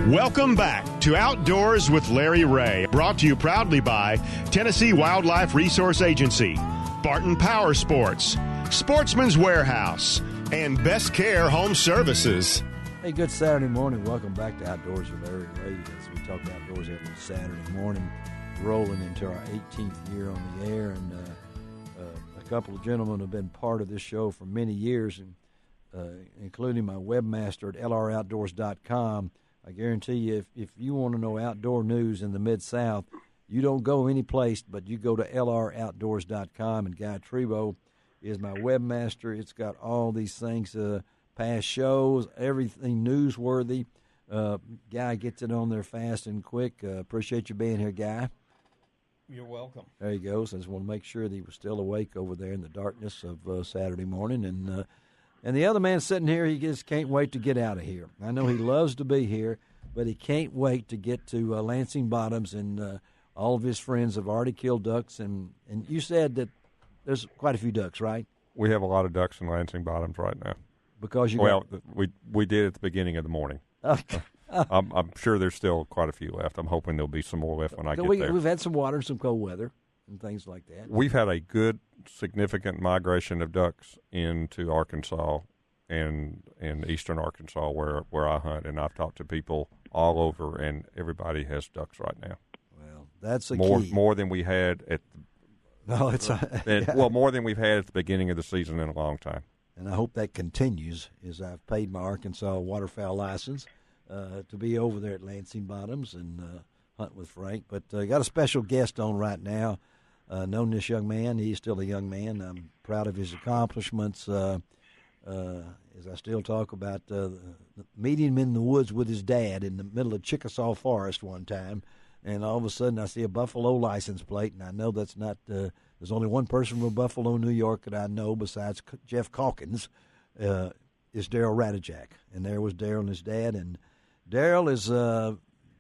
Welcome back to Outdoors with Larry Ray, brought to you proudly by Tennessee Wildlife Resource Agency, Barton Power Sports, Sportsman's Warehouse, and Best Care Home Services. Hey, good Saturday morning. Welcome back to Outdoors with Larry Ray as we talk outdoors every Saturday morning, rolling into our 18th year on the air. And a couple of gentlemen have been part of this show for many years, and including my webmaster at lroutdoors.com. I guarantee you, if you want to know outdoor news in the Mid-South, you don't go any place, but you go to lroutdoors.com, and Guy Trebo is my webmaster. It's got all these things, past shows, everything newsworthy. Guy gets it on there fast and quick. Appreciate you being here, Guy. You're welcome. There you go. So I just want to make sure that he was still awake over there in the darkness of Saturday morning. And the other man sitting here, he just can't wait to get out of here. I know he loves to be here, but he can't wait to get to Lansing Bottoms, and all of his friends have already killed ducks. And you said that there's quite a few ducks, right? We have a lot of ducks in Lansing Bottoms right now. Because we did at the beginning of the morning. I'm sure there's still quite a few left. I'm hoping there'll be some more left when I get there. We've had some water and some cold weather and things like that. We've had a good, significant migration of ducks into Arkansas and in eastern Arkansas where I hunt, and I've talked to people all over, and everybody has ducks right now. Well, that's key. More than we had at more than we've had at the beginning of the season in a long time. And I hope that continues, as I've paid my Arkansas waterfowl license to be over there at Lansing Bottoms and hunt with Frank. But got a special guest on right now. Known this young man. He's still a young man. I'm proud of his accomplishments. As I still talk about meeting him in the woods with his dad in the middle of Chickasaw Forest one time, and all of a sudden I see a Buffalo license plate, and I know that's not there's only one person from Buffalo, New York that I know besides Jeff Calkins, is Daryl Ratajczak. And there was Daryl and his dad. And Daryl has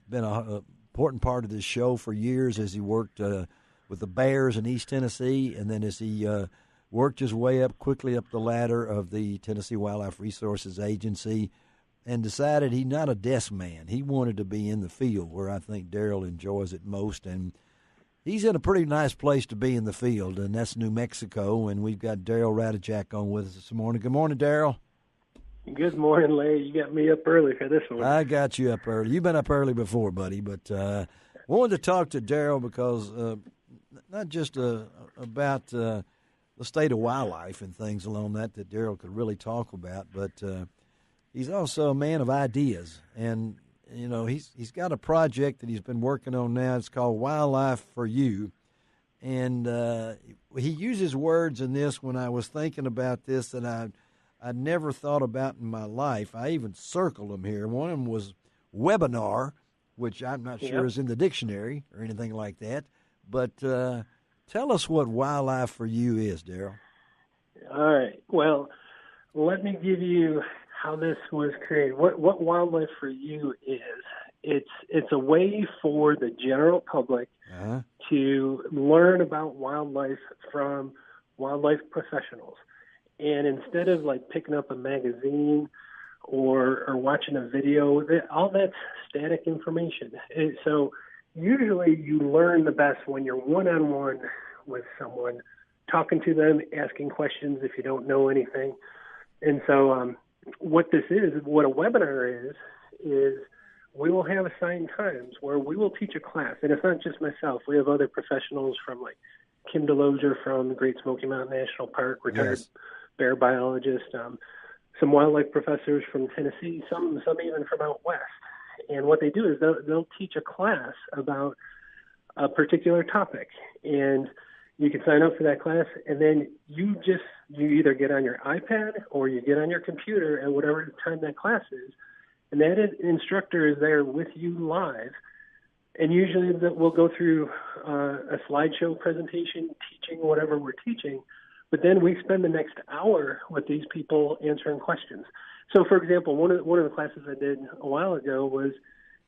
been an important part of this show for years as he worked with the Bears in East Tennessee, and then as he worked his way quickly up the ladder of the Tennessee Wildlife Resources Agency, and decided he's not a desk man. He wanted to be in the field, where I think Daryl enjoys it most. And he's in a pretty nice place to be in the field, and that's New Mexico. And we've got Daryl Ratajczak on with us this morning. Good morning, Daryl. Good morning, Larry. You got me up early for this one. I got you up early. You've been up early before, buddy. But wanted to talk to Daryl because not just about the state of wildlife and things along that Daryl could really talk about, but he's also a man of ideas. And, you know, he's got a project that he's been working on now. It's called Wildlife for You. And he uses words in this when I was thinking about this that I'd never thought about in my life. I even circled them here. One of them was webinar, which I'm not sure is in the dictionary or anything like that. But tell us what Wildlife for You is, Daryl. All right. Well, let me give you how this was created. What Wildlife for You is. It's a way for the general public to learn about wildlife from wildlife professionals. And instead of like picking up a magazine or watching a video, all that's static information. So usually you learn the best when you're one-on-one with someone, talking to them, asking questions if you don't know anything. And so what this is, what a webinar is we will have assigned times where we will teach a class. And it's not just myself. We have other professionals from like Kim DeLozier from Great Smoky Mountain National Park, retired bear biologist, some wildlife professors from Tennessee, some even from out west. And what they do is they'll teach a class about a particular topic. And you can sign up for that class, and then you either get on your iPad or you get on your computer at whatever time that class is, and that instructor is there with you live. And usually we'll go through a slideshow presentation, teaching whatever we're teaching, but then we spend the next hour with these people answering questions. So, for example, one of the classes I did a while ago was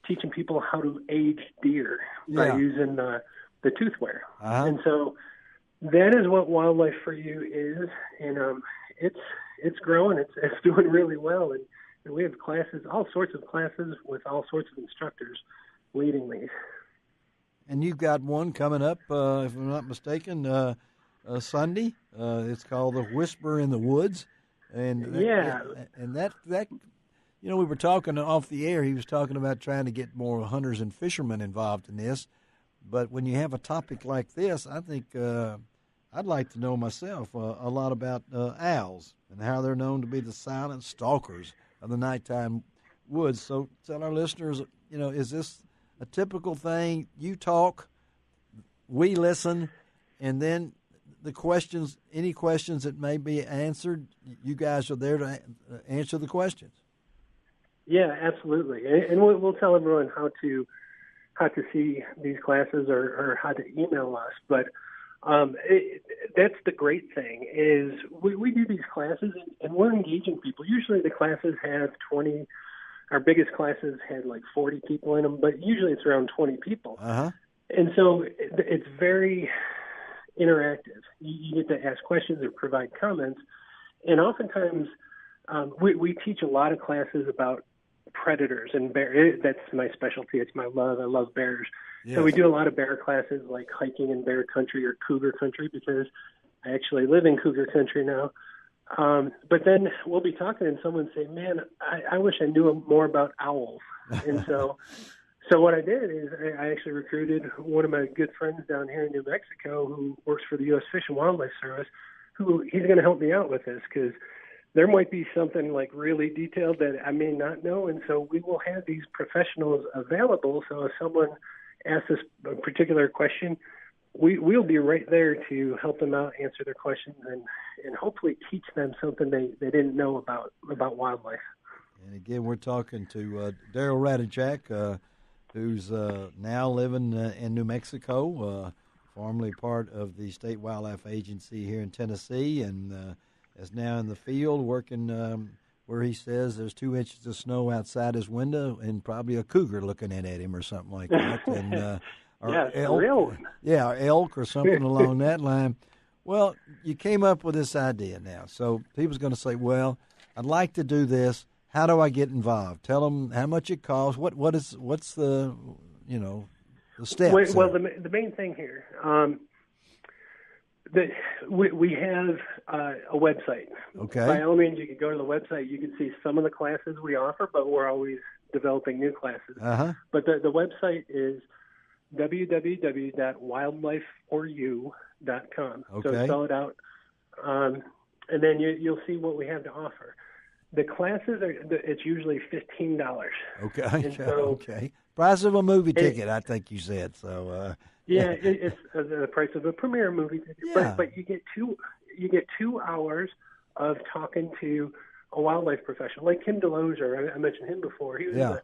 teaching people how to age deer by using the toothware. And so that is what Wildlife for You is, and it's growing. It's doing really well, and we have classes, all sorts of classes with all sorts of instructors leading these. And you've got one coming up, if I'm not mistaken, Sunday. It's called The Whisper in the Woods. And that we were talking off the air. He was talking about trying to get more hunters and fishermen involved in this. But when you have a topic like this, I think I'd like to know myself a lot about owls and how they're known to be the silent stalkers of the nighttime woods. So tell our listeners, is this a typical thing? You talk, we listen, and then the questions, any questions that may be answered, you guys are there to answer the questions. Yeah, absolutely. And we'll tell everyone how to see these classes or how to email us. But that's the great thing is we do these classes and we're engaging people. Usually the classes have 20. Our biggest classes had like 40 people in them, but usually it's around 20 people. Uh-huh. And so it's very interactive. You get to ask questions or provide comments. And oftentimes we teach a lot of classes about predators and bear. That's my specialty. It's my love. I love bears. Yes. So we do a lot of bear classes like hiking in bear country or cougar country because I actually live in cougar country now. But then we'll be talking and someone say, man, I wish I knew more about owls. And so what I did is I actually recruited one of my good friends down here in New Mexico who works for the U.S. Fish and Wildlife Service, who he's going to help me out with this because there might be something like really detailed that I may not know. And so we will have these professionals available. So if someone asks us a particular question, we'll be right there to help them out, answer their questions, and hopefully teach them something they didn't know about wildlife. And again, we're talking to Daryl Ratajczak, who's now living in New Mexico, formerly part of the State Wildlife Agency here in Tennessee, and is now in the field working where he says there's 2 inches of snow outside his window and probably a cougar looking in at him or something like that. And elk, elk or something along that line. Well, you came up with this idea now. So people's going to say, well, I'd like to do this. How do I get involved? Tell them how much it costs. What's the, the steps? Well, the main thing here, we have a website. Okay. By all means, you can go to the website. You can see some of the classes we offer, but we're always developing new classes. Uh-huh. But the website is www.wildlifeforyou.com. Okay. So spell it out, and then you'll see what we have to offer. The classes it's usually $15. Okay. So, okay. Price of a movie ticket, I think you said. So it's the price of a premiere movie ticket. Yeah. But you get 2 hours of talking to a wildlife professional like Kim Delozier. I mentioned him before. He was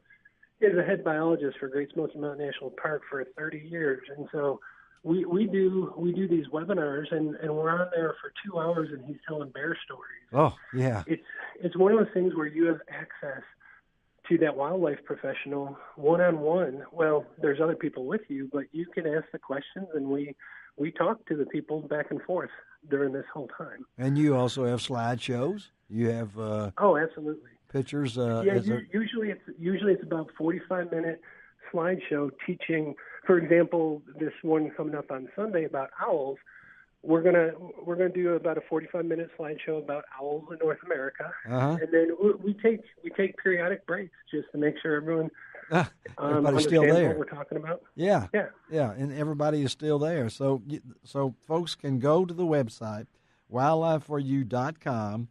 He's a head biologist for Great Smoky Mountain National Park for 30 years, and so we do these webinars, and we're on there for 2 hours, and he's telling bear stories. Oh, yeah. It's one of those things where you have access to that wildlife professional one-on-one. Well, there's other people with you, but you can ask the questions, and we talk to the people back and forth during this whole time. And you also have slideshows. You have absolutely. Pictures. Usually it's about 45-minute slideshow teaching. For example, this one coming up on Sunday about owls. We're gonna do about a 45-minute slideshow about owls in North America, and then we take periodic breaks just to make sure everyone everybody's still there. What we're talking about. Yeah, and everybody is still there. So folks can go to the website wildlifeforyou.com.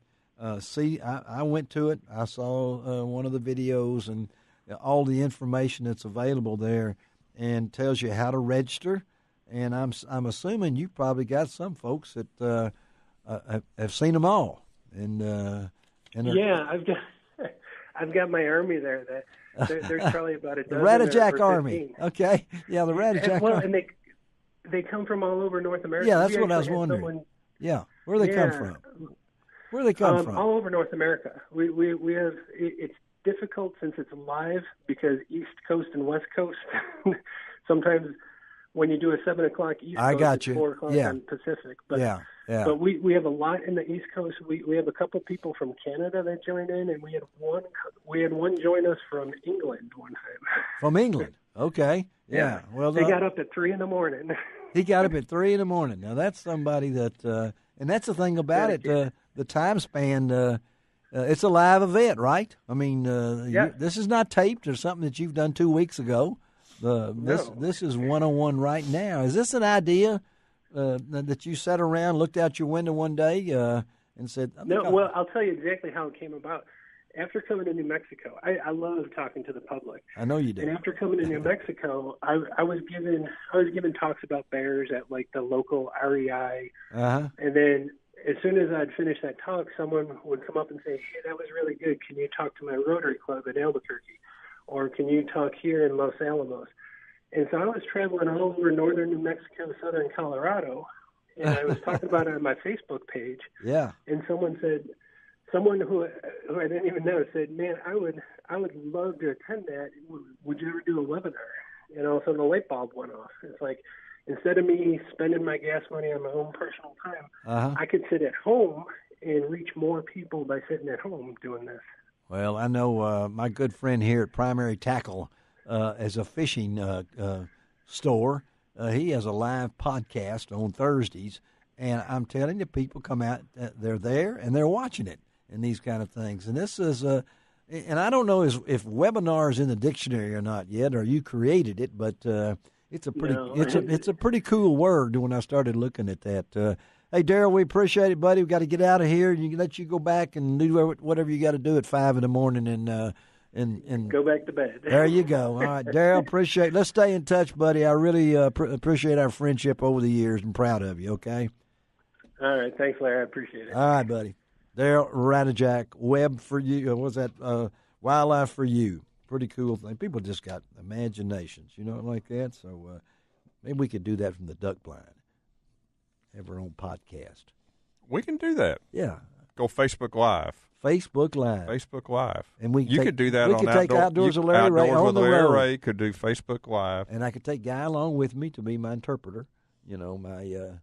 See, I went to it. I saw one of the videos and all the information that's available there, and tells you how to register. And I'm assuming you probably got some folks that have seen them all. And I've got my army there. There's probably about a dozen. The Ratajczak Army. Okay, yeah, the Ratajczak Army. And they come from all over North America. Yeah, that's what I was wondering. Where do they come from? Where do they come from? All over North America. We have it's difficult since it's live because East Coast and West Coast. Sometimes when you do a 7:00 East Coast, it's 4:00 on Pacific. But Yeah. But we have a lot in the East Coast. We have a couple people from Canada that joined in, and we had one join us from England one time. From England. Okay. Yeah. Well, they got up at 3 a.m. He got up at 3 a.m. Now that's somebody that, and that's the thing about it. The time span. It's a live event, right? I mean, this is not taped or something that you've done 2 weeks ago. This is 101 right now. Is this an idea that you sat around, looked out your window one day, and said, "No"? Well, I'll tell you exactly how it came about. After coming to New Mexico, I love talking to the public. I know you do. And after coming to New Mexico, I was given talks about bears at like the local REI, and then as soon as I'd finish that talk, someone would come up and say, "Hey, that was really good. Can you talk to my Rotary Club in Albuquerque? Or can you talk here in Los Alamos?" And so I was traveling all over northern New Mexico, southern Colorado, and I was talking about it on my Facebook page. Yeah. And someone who I didn't even know said, "Man, I would love to attend that. Would you ever do a webinar?" And all of a sudden the light bulb went off. It's like, instead of me spending my gas money on my own personal time, I could sit at home and reach more people by sitting at home doing this. Well, I know my good friend here at Primary Tackle as a fishing store. He has a live podcast on Thursdays, and I'm telling you, people come out, they're there, and they're watching it and these kind of things. And this is and I don't know if webinar is in the dictionary or not yet, or you created it, but it's a pretty it's a pretty cool word when I started looking at that. Hey, Daryl, we appreciate it, buddy. We've got to get out of here. Let you go back and do whatever you got to do at 5 a.m. and go back to bed. There you go. All right, Daryl, appreciate it. Let's stay in touch, buddy. I really appreciate our friendship over the years and proud of you, okay? All right. Thanks, Larry. I appreciate it. All right, buddy. Daryl Ratajczak, Web for You. What's that? Wildlife for You. Pretty cool thing. People just got imaginations, like that. So maybe we could do that from the duck blind. Have our own podcast. We can do that. Yeah. Go Facebook Live. Facebook Live. Facebook Live. And you could do that on Outdoors with Larry Ray on the road. Ray could do Facebook Live. And I could take Guy along with me to be my interpreter, my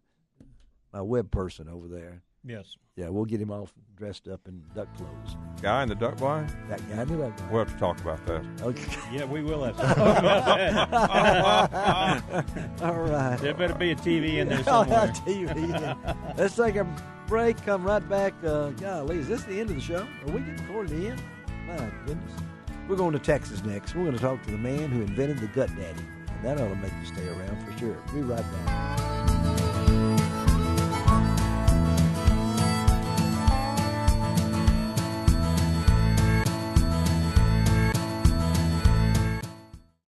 web person over there. Yes. Yeah, we'll get him all dressed up in duck clothes. Guy in the duck blind? That guy in the duck blind. We'll have to talk about that. Okay. Yeah, we will have to talk about that. All right. There better be a TV in there somewhere. TV. Let's take a break, come right back. Golly, is this the end of the show? Are we getting toward the end? My goodness. We're going to Texas next. We're going to talk to the man who invented the Gut Daddy. And that ought to make you stay around for sure. We'll be right back.